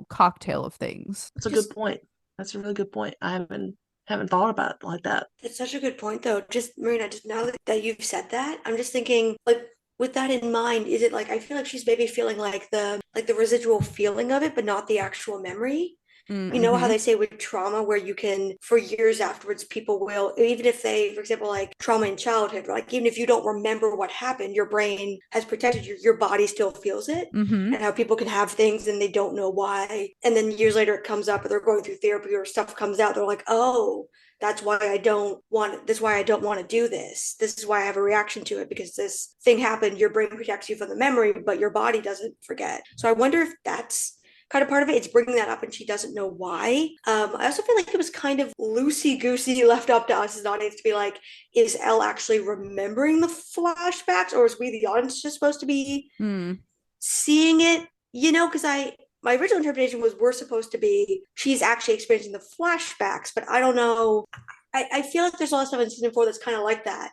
cocktail of things. That's a good point. That's a really good point. I haven't thought about it like that. It's such a good point, though. Just Marina, just now that you've said that, I'm just thinking, like, with that in mind, is it like I feel like she's maybe feeling like the residual feeling of it, but not the actual memory? Mm-hmm. You know how they say with trauma, where you can, for years afterwards, people will, even if they, for example, like trauma in childhood, like even if you don't remember what happened, your brain has protected you, your body still feels it. Mm-hmm. And how people can have things and they don't know why. And then years later it comes up, or they're going through therapy or stuff comes out. They're like, oh, that's why I don't want to do this. This is why I have a reaction to it, because this thing happened. Your brain protects you from the memory, but your body doesn't forget. So I wonder if that's kind of part of it. It's bringing that up and she doesn't know why. I also feel like it was kind of loosey-goosey left up to us as an audience to be like, is Elle actually remembering the flashbacks, or is we the audience just supposed to be seeing it? Because my original interpretation was we're supposed to be, she's actually experiencing the flashbacks, but I don't know. I feel like there's a lot of stuff in season 4 that's kind of like that,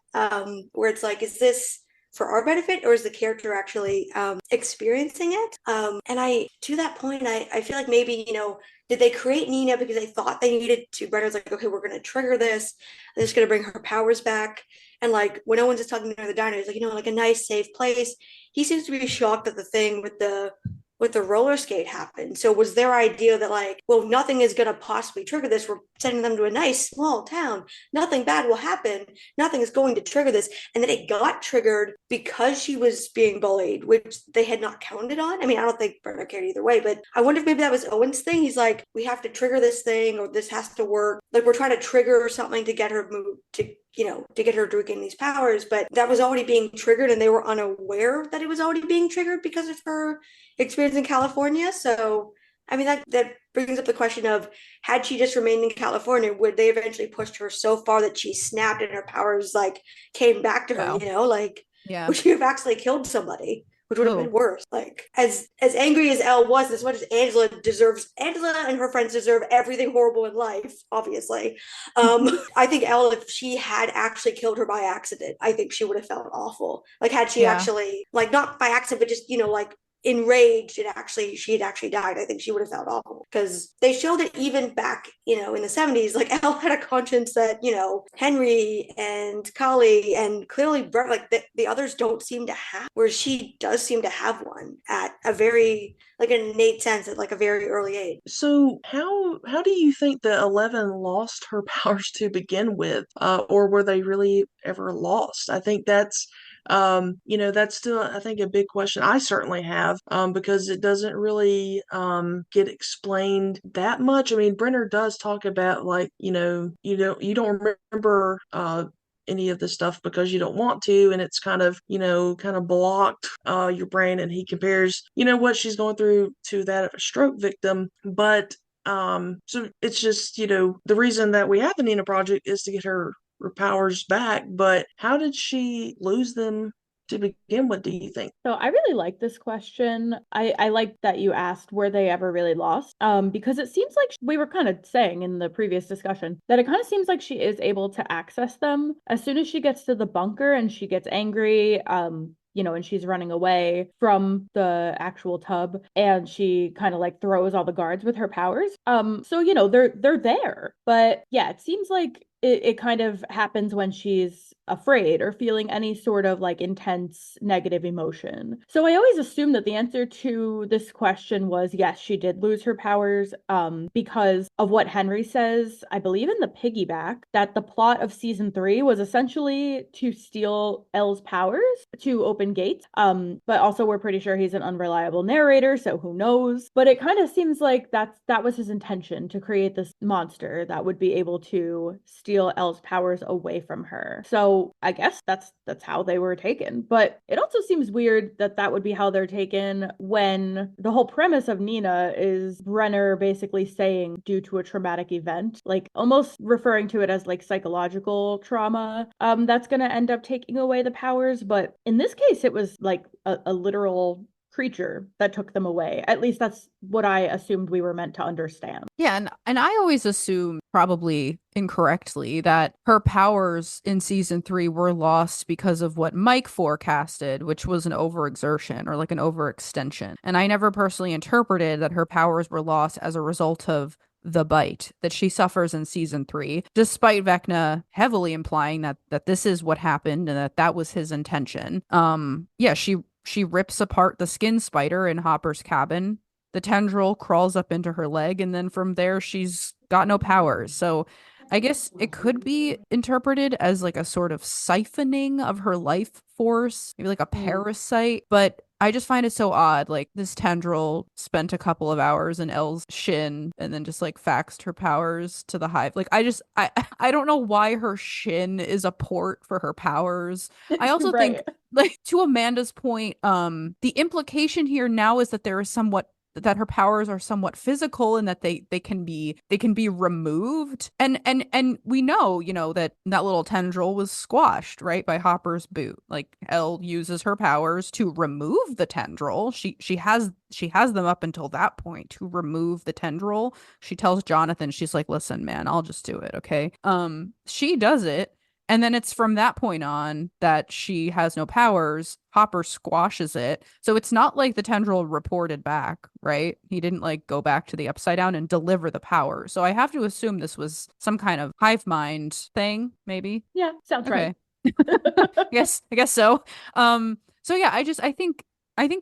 where it's like, is this for our benefit, or is the character actually experiencing it? And to that point, I feel like maybe, did they create Nina because they thought they needed to? Brennan was like, okay, we're going to trigger this. They're just going to bring her powers back. And like when Owen's just talking to her in the diner, he's like, like a nice, safe place. He seems to be shocked that the thing with the roller skate happened. So was their idea that like, well, nothing is going to possibly trigger this. We're sending them to a nice small town. Nothing bad will happen. Nothing is going to trigger this. And then it got triggered because she was being bullied, which they had not counted on. I mean, I don't think Brenner cared either way, but I wonder if maybe that was Owen's thing. He's like, we have to trigger this thing, or this has to work. Like we're trying to trigger something to get her moved to get her to regain these powers, but that was already being triggered and they were unaware that it was already being triggered because of her experience in California. So, I mean, that brings up the question of, had she just remained in California, would they eventually pushed her so far that she snapped and her powers like came back to her, like, would she have actually killed somebody? Which would have been worse. Like as angry as Elle was, as much as Angela and her friends deserve everything horrible in life, obviously. I think Elle, if she had actually killed her by accident, I think she would have felt awful. Like had she actually, like not by accident, but just, like enraged and she had actually died, I think she would have felt awful, because they showed it even back in the 70s. Like Elle had a conscience that Henry and Kali and clearly like the others don't seem to have, where she does seem to have one at a very like an innate sense at like a very early age. So how do you think that 11 lost her powers to begin with, or were they really ever lost? I think that's that's still, I think, a big question I certainly have, because it doesn't really get explained that much. I mean, Brenner does talk about like, you don't remember any of this stuff because you don't want to, and it's kind of blocked your brain. And he compares what she's going through to that of a stroke victim. But so it's just the reason that we have the Nina Project is to get her powers back. But how did she lose them to begin with, do you think? So I really like this question. I like that you asked, were they ever really lost? Because it seems like we were kind of saying in the previous discussion that it kind of seems like she is able to access them as soon as she gets to the bunker and she gets angry. And she's running away from the actual tub, and she kind of like throws all the guards with her powers. So they're there. But yeah, it seems like it kind of happens when she's afraid or feeling any sort of like intense negative emotion. So I always assumed that the answer to this question was yes, she did lose her powers, because of what Henry says, I believe in the piggyback, that the plot of season 3 was essentially to steal Elle's powers to open gates. But also we're pretty sure he's an unreliable narrator, so who knows? But it kind of seems like that was his intention, to create this monster that would be able to steal Elle's powers away from her. So I guess that's how they were taken. But it also seems weird that would be how they're taken when the whole premise of Nina is Brenner basically saying due to a traumatic event, like almost referring to it as like psychological trauma, that's going to end up taking away the powers. But in this case, it was like a literal creature that took them away. At least that's what I assumed we were meant to understand. Yeah, and I always assumed, probably incorrectly, that her powers in season 3 were lost because of what Mike forecasted, which was an overexertion or like an overextension. And I never personally interpreted that her powers were lost as a result of the bite that she suffers in season 3, despite Vecna heavily implying that this is what happened and that was his intention. Yeah, she rips apart the skin spider in Hopper's cabin. The tendril crawls up into her leg, and then from there, she's got no powers. So I guess it could be interpreted as like a sort of siphoning of her life force, maybe like a parasite. But I just find it so odd. Like, this tendril spent a couple of hours in Elle's shin and then just like faxed her powers to the hive. Like, I don't know why her shin is a port for her powers. I also Right. think, like, to Amanda's point, the implication here now is that that her powers are somewhat physical and that they can be removed. And we know, that little tendril was squashed, right, by Hopper's boot. Like, Elle uses her powers to remove the tendril. She has them up until that point to remove the tendril. She tells Jonathan, she's like, listen, man, I'll just do it, okay? She does it. And then it's from that point on that she has no powers. Hopper squashes it. So it's not like the tendril reported back, right? He didn't like go back to the Upside Down and deliver the power. So I have to assume this was some kind of hive mind thing, maybe. Yeah, sounds right. I guess so. So yeah, I think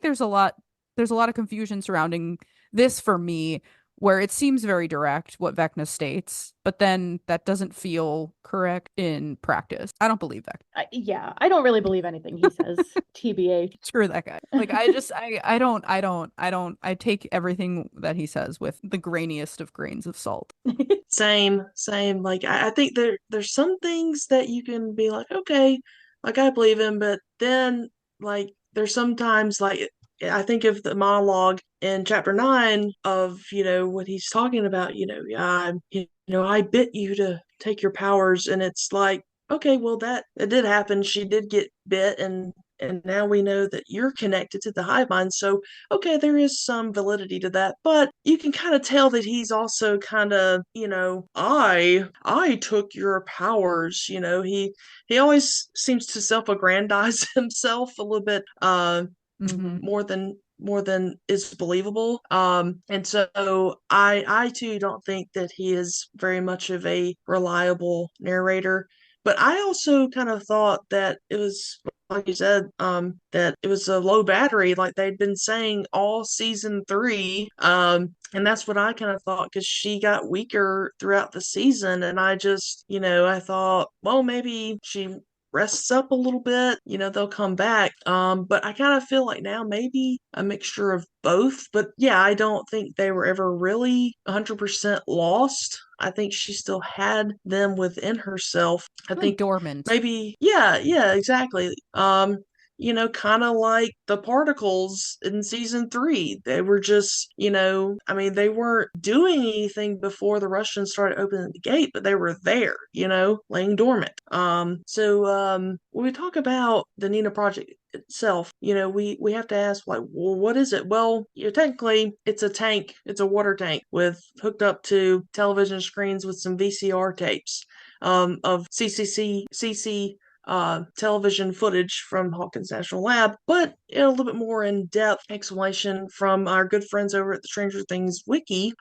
there's a lot of confusion surrounding this for me, where it seems very direct what Vecna states, but then that doesn't feel correct in practice. I don't believe Vecna. Yeah, I don't really believe anything he says. TBA. Screw that guy. Like, I take everything that he says with the grainiest of grains of salt. Same. Like, I think there's some things that you can be like, okay, like I believe him, but then like there's sometimes like I think of the monologue in chapter 9 of what he's talking about. I bit you to take your powers, and it's like, okay, well that did happen. She did get bit, and now we know that you're connected to the hive mind. So okay, there is some validity to that, but you can kind of tell that he's also kind of I took your powers. He always seems to self-aggrandize himself a little bit. More than is believable. And so I too don't think that he is very much of a reliable narrator. But I also kind of thought that it was, like you said, that it was a low battery, like they'd been saying all season 3. And that's what I kind of thought, because she got weaker throughout the season. And I just, I thought, well, maybe she rests up a little bit, they'll come back. But I kind of feel like now maybe a mixture of both. But yeah, I don't think they were ever really 100% lost. I think she still had them within herself. I Like think dormant. maybe, yeah, exactly. Kind of like the particles in season 3. They were just, they weren't doing anything before the Russians started opening the gate, but they were there, laying dormant. When we talk about the Nina Project itself, we have to ask, like, well, what is it? Well, technically it's a tank. It's a water tank with hooked up to television screens with some VCR tapes of CC television footage from Hawkins National Lab, but a little bit more in-depth explanation from our good friends over at the Stranger Things Wiki.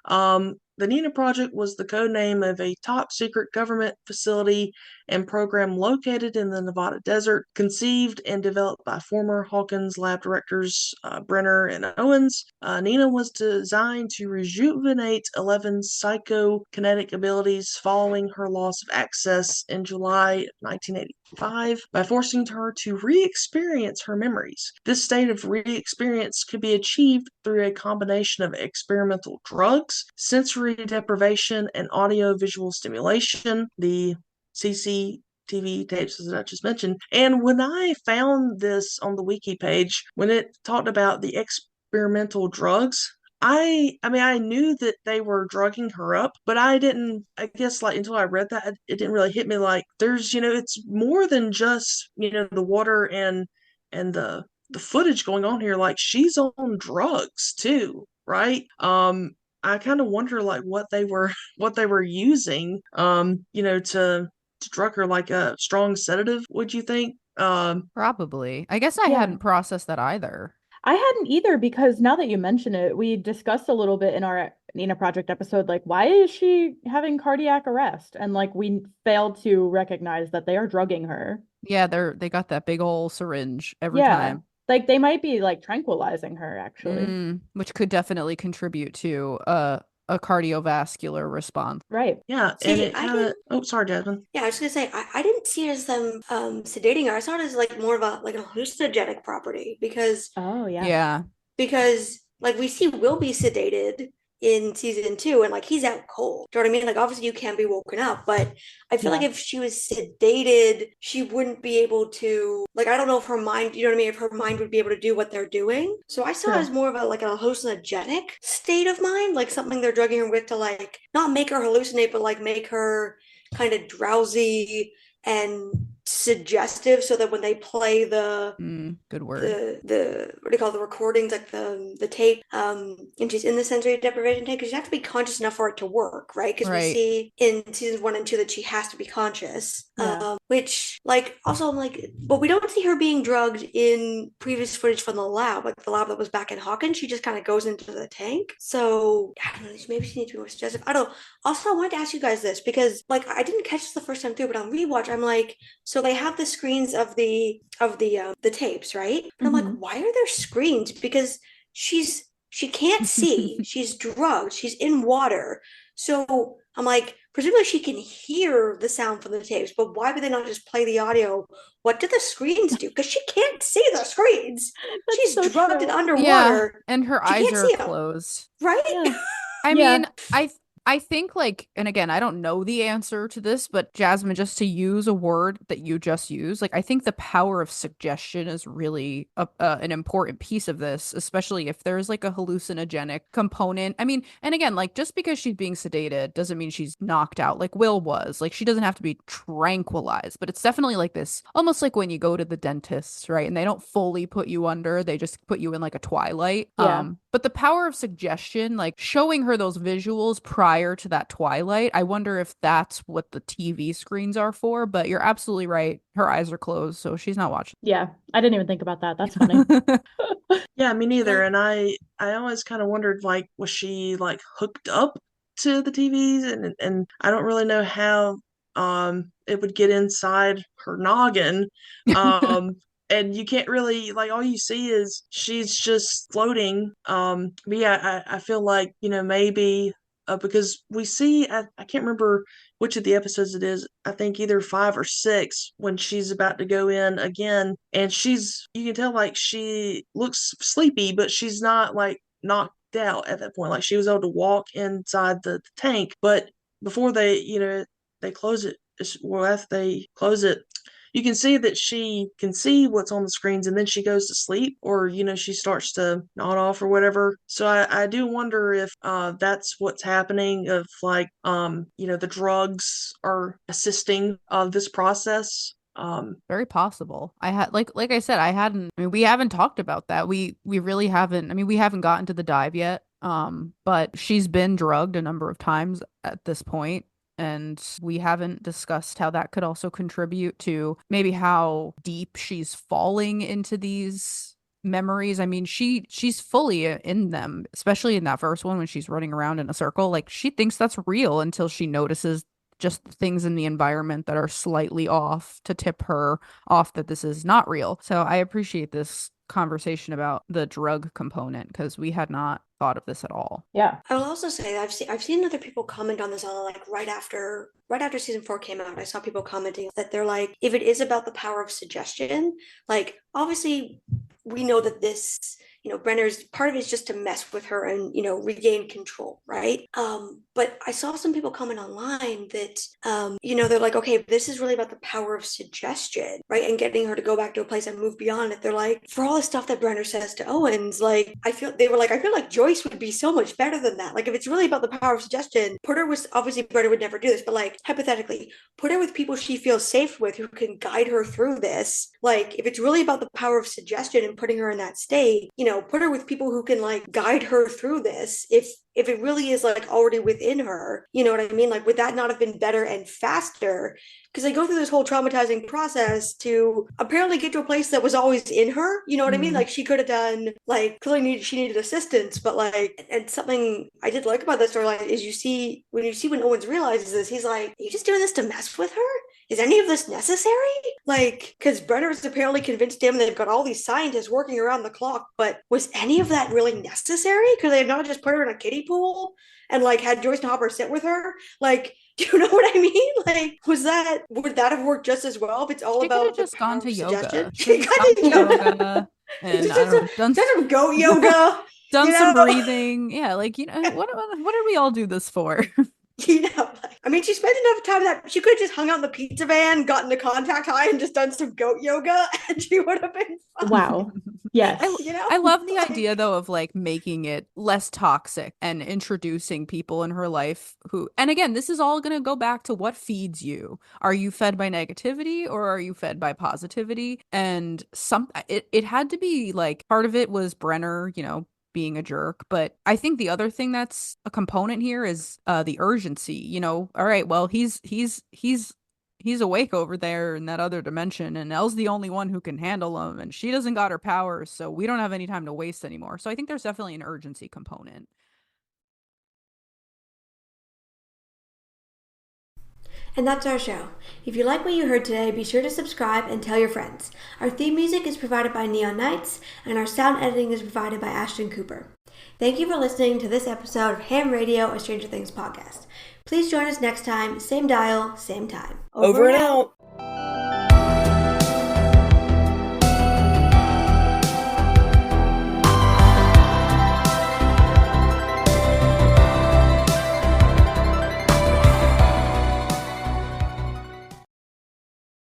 The Nina Project was the code name of a top-secret government facility and program located in the Nevada desert, conceived and developed by former Hawkins lab directors Brenner and Owens. Nina was designed to rejuvenate Eleven's psychokinetic abilities following her loss of access in July 1985 by forcing her to re-experience her memories. This state of re-experience could be achieved through a combination of experimental drugs, sensory deprivation, and audio-visual stimulation. The CCTV tapes, as I just mentioned. And when I found this on the wiki page, when it talked about the experimental drugs, I knew that they were drugging her up, but I guess, like, until I read that, it didn't really hit me like there's, it's more than just, the water and the footage going on here. Like, she's on drugs too, right? I kind of wonder, like, what they were using, to drug her, like a strong sedative, would you think? Probably. I guess I Yeah. hadn't processed that either. I hadn't either, because now that you mention it, we discussed a little bit in our Nina Project episode, like, why is she having cardiac arrest? And like, we failed to recognize that they are drugging her. Yeah, they got that big old syringe every Yeah. time. Like, they might be like tranquilizing her, actually. Which could definitely contribute to a cardiovascular response. Right. Yeah, See, and it I kind of. didn't- Oh, sorry, Jasmine. Yeah, I was gonna say I didn't see it as them sedating her. I saw it as like more of a like a hallucinogenic property because Oh, yeah. Yeah. like we see Will be sedated in season 2 and like he's out cold. Do you know what I mean? Like obviously you can be woken up, but I feel Yeah. like if she was sedated, she wouldn't be able to, like, I don't know if her mind, you know what I mean, if her mind would be able to do what they're doing. So I saw it True. as more of a like a hallucinogenic state of mind, like something they're drugging her with to like not make her hallucinate, but like make her kind of drowsy and suggestive so that when they play the Good word. the what do you call the recordings, like the tape, and she's in the sensory deprivation tape, because you have to be conscious enough for it to work, right? Because we Right. see in seasons 1 and 2 that she has to be conscious. Yeah. Which, like, also I'm like, but we don't see her being drugged in previous footage from the lab, like the lab that was back in Hawkins. She just kind of goes into the tank. So I don't know, maybe she needs to be more suggestive. I don't know. Also, I wanted to ask you guys this because, like, I didn't catch this the first time through, but on rewatch, I'm like, so they have the screens of the tapes, right? And I'm like, Mhm. why are there screens? Because she can't see. She's drugged. She's in water. So I'm like, presumably she can hear the sound from the tapes, but why would they not just play the audio? What do the screens do? Because she can't see the screens. That's She's so drugged and true. Yeah, underwater, and her She eyes can't are see 'em. closed. right? Yeah. I Yeah. mean, I think, like, and again, I don't know the answer to this, but Jasmine, just to use a word that you just used, like, I think the power of suggestion is really an important piece of this, especially if there's like a hallucinogenic component. I mean, and again, like, just because she's being sedated doesn't mean she's knocked out like Will was. Like, she doesn't have to be tranquilized, but it's definitely like this, almost like when you go to the dentist, right? And they don't fully put you under, they just put you in like a twilight. Yeah. But the power of suggestion, like showing her those visuals prior to that twilight, I wonder if that's what the TV screens are for. But you're absolutely right. Her eyes are closed, so she's not watching. Yeah. I didn't even think about that. That's funny. Yeah, me neither. And I always kind of wondered, like, was she like hooked up to the TVs? And I don't really know how it would get inside her noggin. And you can't really, like, all you see is she's just floating. But yeah, I feel like, maybe because we see, I can't remember which of the episodes it is. I think either 5 or 6 when she's about to go in again, and you can tell like she looks sleepy, but she's not like knocked out at that point. Like she was able to walk inside the tank, but before they close it, well, after they close it, you can see that she can see what's on the screens, and then she goes to sleep, or she starts to nod off or whatever. So I do wonder if that's what's happening, of like the drugs are assisting this process. Very possible. I had like I said, we haven't talked about that. We really haven't. I mean, we haven't gotten to the dive yet. But she's been drugged a number of times at this point, and we haven't discussed how that could also contribute to maybe how deep she's falling into these memories. I mean, she's fully in them, especially in that first one when she's running around in a circle. Like, she thinks that's real until she notices just things in the environment that are slightly off to tip her off that this is not real. So I appreciate this conversation about the drug component, because we had not thought of this at all. Yeah. I will also say I've seen other people comment on this on like right after season 4 came out. I saw people commenting that they're like, if it is about the power of suggestion, like obviously we know that this, Brenner's part of it is just to mess with her and, regain control, right? But I saw some people comment online that, they're like, okay, this is really about the power of suggestion, right? And getting her to go back to a place and move beyond it. They're like, for all the stuff that Brenner says to Owens, like, I feel like Joyce would be so much better than that. Like, if it's really about the power of suggestion, put her with, obviously Brenner would never do this, but like, hypothetically, put her with people she feels safe with who can guide her through this. Like, if it's really about the power of suggestion and putting her in that state, put her with people who can like guide her through this. If it really is like already within her, you know what I mean? Like, would that not have been better and faster? Because they go through this whole traumatizing process to apparently get to a place that was always in her. You know what I mean? Like, she could have done, like, clearly she needed assistance, but like, and something I did like about that storyline is when Owens realizes this, he's like, are you just doing this to mess with her? Is any of this necessary? Like, because Brenner is apparently convinced him they've got all these scientists working around the clock, but was any of that really necessary? Could they have not just put her in a kiddie pool and like had Joyce and Hopper sit with her? Like, do you know what I mean? Like, would that have worked just as well if it's all about just gone to yoga? She got to yoga. And I don't know, done some goat yoga. Done some breathing. Yeah, like, what did we all do this for? I mean, she spent enough time that she could have just hung out in the pizza van, gotten to contact high, and just done some goat yoga, and she would have been fine. Wow. Yes. I love the idea, though, of like making it less toxic and introducing people in her life who, and again, this is all going to go back to what feeds you. Are you fed by negativity or are you fed by positivity? And it had to be like, part of it was Brenner, being a jerk, but I think the other thing that's a component here is the urgency. All right, well, he's awake over there in that other dimension, and Elle's the only one who can handle him, and she doesn't got her powers, so we don't have any time to waste anymore. So I think there's definitely an urgency component. And that's our show. If you like what you heard today, be sure to subscribe and tell your friends. Our theme music is provided by Neon Knights, and our sound editing is provided by Ashton Cooper. Thank you for listening to this episode of Ham Radio, a Stranger Things podcast. Please join us next time, same dial, same time. Over and out.